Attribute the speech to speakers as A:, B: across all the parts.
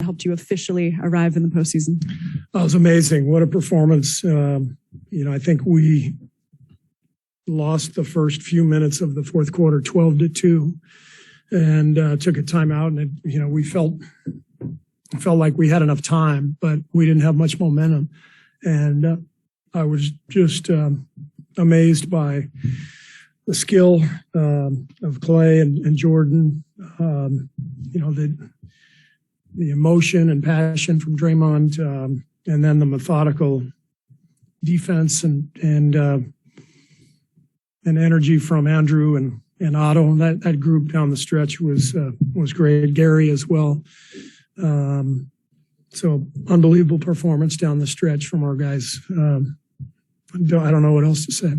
A: helped you officially arrive in the postseason?
B: It was amazing. What a performance. I think we lost the first few minutes of the fourth quarter 12-2 and took a timeout. And, we felt like we had enough time, but we didn't have much momentum. And I was just amazed by the skill of Klay and Jordan, the emotion and passion from Draymond, and then the methodical defense and energy from Andrew and Otto. And that group down the stretch was great. Gary as well. So unbelievable performance down the stretch from our guys. I don't know what else to say.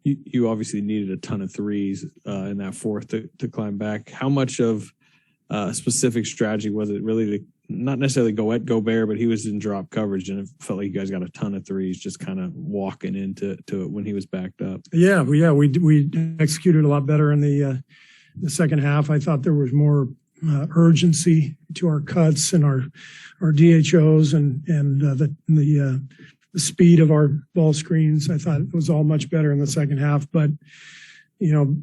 C: You obviously needed a ton of threes in that fourth to climb back. How much of a specific strategy was it really to not necessarily go at Gobert, but he was in drop coverage, and it felt like you guys got a ton of threes just kind of walking into it when he was backed up? Yeah,
B: we executed a lot better in the second half. I thought there was more urgency to our cuts and our DHOs and the speed of our ball screens. I thought it was all much better in the second half. But,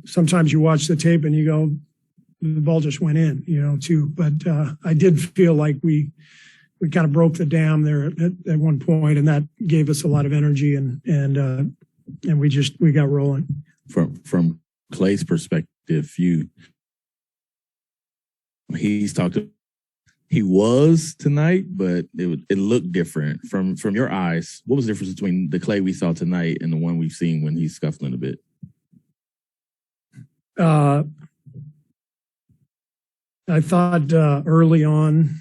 B: sometimes you watch the tape and you go, the ball just went in, too. But I did feel like we kind of broke the dam there at one point, and that gave us a lot of energy, and we got rolling.
D: From Klay's perspective, he was tonight, but it looked different from your eyes. What was the difference between the Klay we saw tonight and the one we've seen when he's scuffling a bit?
B: I thought early on,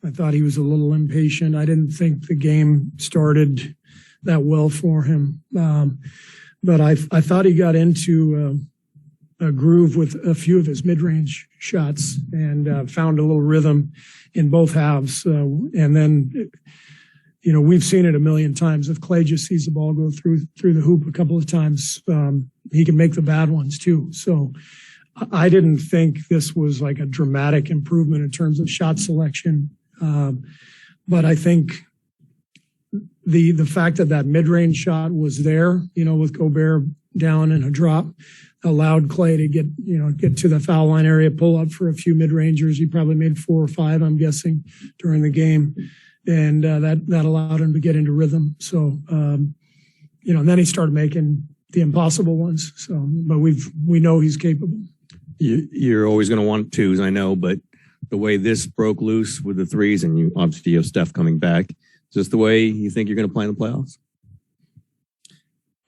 B: I thought he was a little impatient. I didn't think the game started that well for him. But I thought he got into a groove with a few of his mid-range shots and found a little rhythm in both halves. And then, we've seen it a million times. If Klay just sees the ball go through the hoop a couple of times, he can make the bad ones too. So I didn't think this was like a dramatic improvement in terms of shot selection. But I think the fact that mid-range shot was there, with Gobert down in a drop, allowed Klay to get to the foul line area, pull up for a few mid-rangers. He probably made 4 or 5, I'm guessing, during the game. And that allowed him to get into rhythm. So, and then he started making the impossible ones. So, but we know he's capable.
E: You're always going to want twos, I know, but the way this broke loose with the threes, and you obviously have Steph coming back, is this the way you think you're going to play in the playoffs?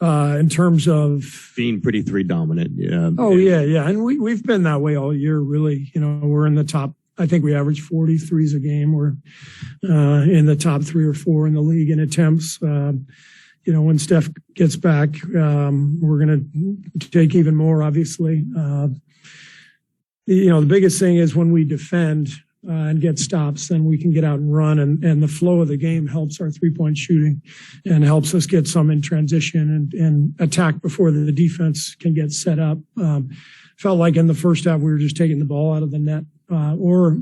B: In terms of
E: being pretty three dominant. Yeah.
B: Oh, yeah. And we've been that way all year, really. We're in the top. I think we average 40 threes a game. We're in the top 3 or 4 in the league in attempts. When Steph gets back, we're going to take even more, obviously. The biggest thing is when we defend and get stops, then we can get out and run. And the flow of the game helps our three-point shooting and helps us get some in transition and attack before the defense can get set up. Felt like in the first half we were just taking the ball out of the net or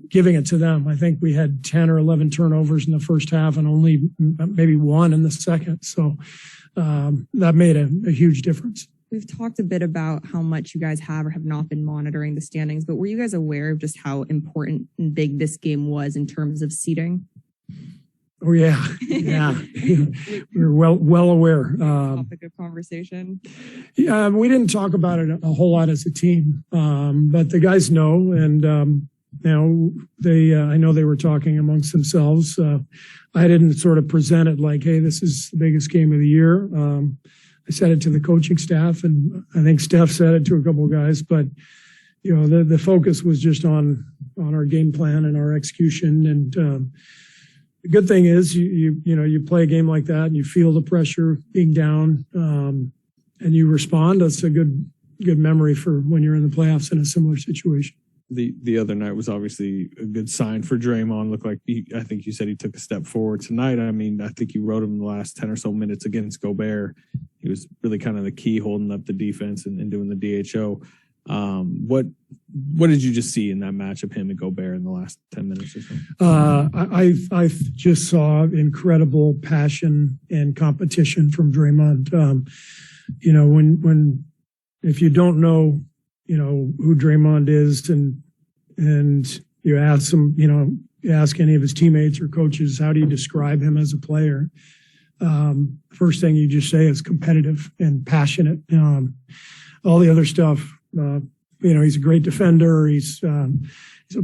B: giving it to them. I think we had 10 or 11 turnovers in the first half and only maybe 1 in the second. So that made a huge difference.
A: We've talked a bit about how much you guys have or have not been monitoring the standings, but were you guys aware of just how important and big this game was in terms of seeding?
B: Oh, yeah. Yeah. We're well aware.
A: Topic of conversation.
B: Yeah, we didn't talk about it a whole lot as a team, but the guys know, and I know they were talking amongst themselves. I didn't sort of present it like, hey, this is the biggest game of the year. I said it to the coaching staff, and I think Steph said it to a couple of guys, but the focus was just on our game plan and our execution. And the good thing is you play a game like that and you feel the pressure being down, and you respond. That's a good memory for when you're in the playoffs in a similar situation.
C: The other night was obviously a good sign for Draymond. Looked like I think you said he took a step forward tonight. I mean, I think you wrote him the last 10 or so minutes against Gobert. He was really kind of the key holding up the defense and doing the DHO. What what did you just see in that matchup, him and Gobert in the last 10 minutes or so?
B: I just saw incredible passion and competition from Draymond. If you don't know, who Draymond is and you ask him, you ask any of his teammates or coaches, how do you describe him as a player? First thing you just say is competitive and passionate. All the other stuff, he's a great defender. He's a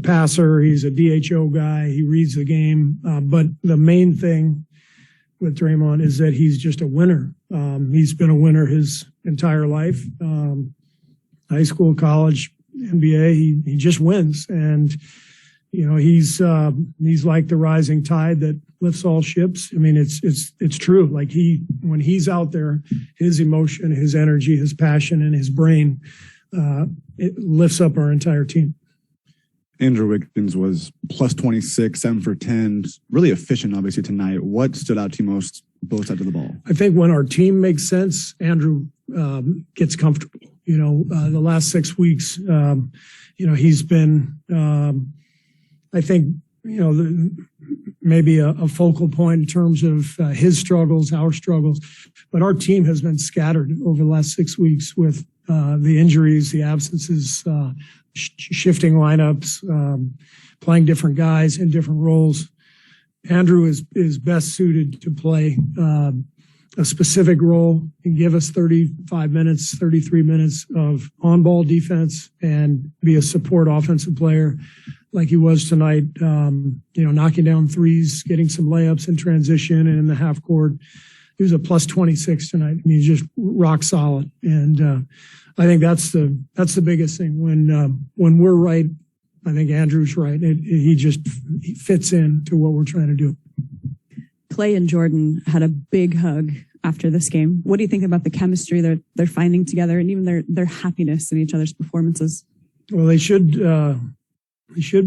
B: passer. He's a DHO guy. He reads the game. But the main thing with Draymond is that he's just a winner. He's been a winner his entire life. High school, college, NBA, he just wins. And, he's like the rising tide that lifts all ships. I mean, it's true. Like when he's out there, his emotion, his energy, his passion, and his brain, it lifts up our entire team.
F: Andrew Wiggins was plus 26, 7 for 10, really efficient, obviously, tonight. What stood out to you most, both sides of the ball?
B: I think when our team makes sense, Andrew gets comfortable. The last 6 weeks, he's been, I think, maybe a focal point in terms of his struggles, our struggles. But our team has been scattered over the last 6 weeks with the injuries, the absences, shifting lineups, playing different guys in different roles. Andrew is best suited to play a specific role and give us 35 minutes, 33 minutes of on-ball defense and be a support offensive player like he was tonight, knocking down threes, getting some layups in transition and in the half court. He was a plus 26 tonight. I mean, he's just rock solid. And I think that's the biggest thing. When we're right, I think Andrew's right. He fits into what we're trying to do.
G: Klay and Jordan had a big hug after this game. What do you think about the chemistry they're finding together and even their happiness in each other's performances?
B: Well, they should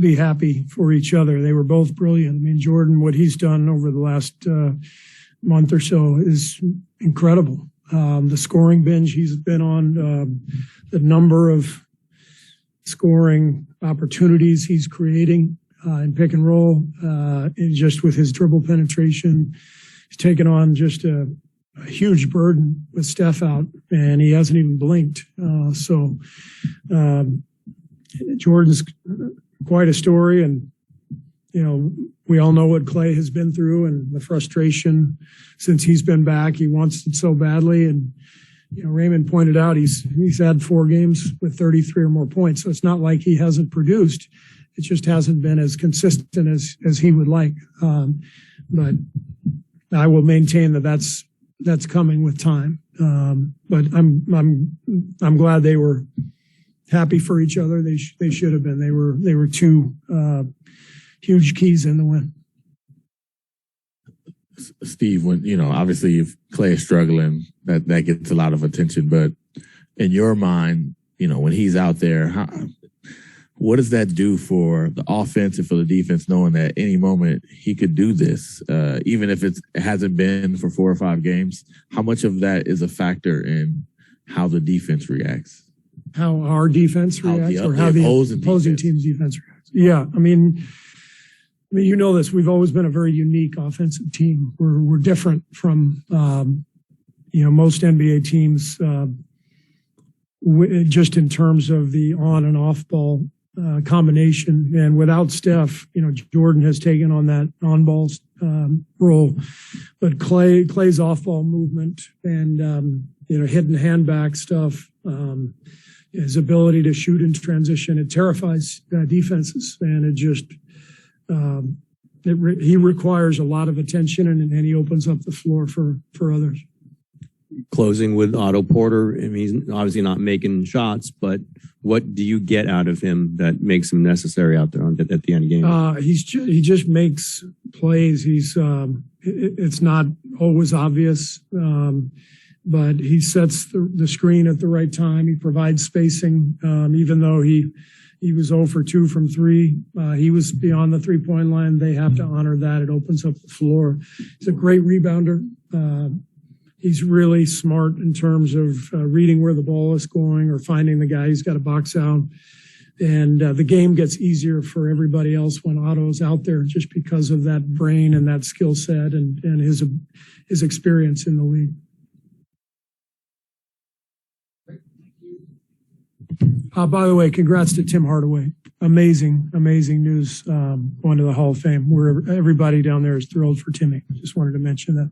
B: be happy for each other. They were both brilliant. I mean, Jordan, what he's done over the last month or so is incredible. The scoring binge he's been on, the number of scoring opportunities he's creating in pick and roll, and just with his dribble penetration, he's taken on just a huge burden with Steph out, and he hasn't even blinked. Jordan's quite a story, and we all know what Klay has been through and the frustration since he's been back. He wants it so badly, and Raymond pointed out he's had 4 games with 33 or more points, so it's not like he hasn't produced. It just hasn't been as consistent as he would like. But I will maintain that's coming with time. But I'm glad they were happy for each other. They should have been. They were 2 huge keys in the win.
D: Steve, when obviously if Klay is struggling, that gets a lot of attention. But in your mind, when he's out there, what does that do for the offense and for the defense, knowing that any moment he could do this, even if it hasn't been for 4 or 5 games? How much of that is a factor in how the defense reacts?
B: How our defense reacts, or how the opposing team's defense reacts? Yeah, I mean, you know this. We've always been a very unique offensive team. We're different from most NBA teams, just in terms of the on and off ball combination. And without Steph, Jordan has taken on that on ball role, but Klay's off ball movement and hidden hand back stuff, his ability to shoot in transition, it terrifies defenses, and it just he requires a lot of attention, and he opens up the floor for others.
E: Closing with Otto Porter, I mean, he's obviously not making shots, but what do you get out of him that makes him necessary out there at the end of the game?
B: He just makes plays. It's not always obvious, but he sets the screen at the right time. He provides spacing, even though he was 0 for 2 from 3. He was beyond the 3-point line. They have to honor that. It opens up the floor. He's a great rebounder. He's really smart in terms of reading where the ball is going or finding the guy who's got to box out. the game gets easier for everybody else when Otto's out there just because of that brain and that skill set and his experience in the league. By the way, congrats to Tim Hardaway. Amazing news going to the Hall of Fame. Everybody down there is thrilled for Timmy. Just wanted to mention that.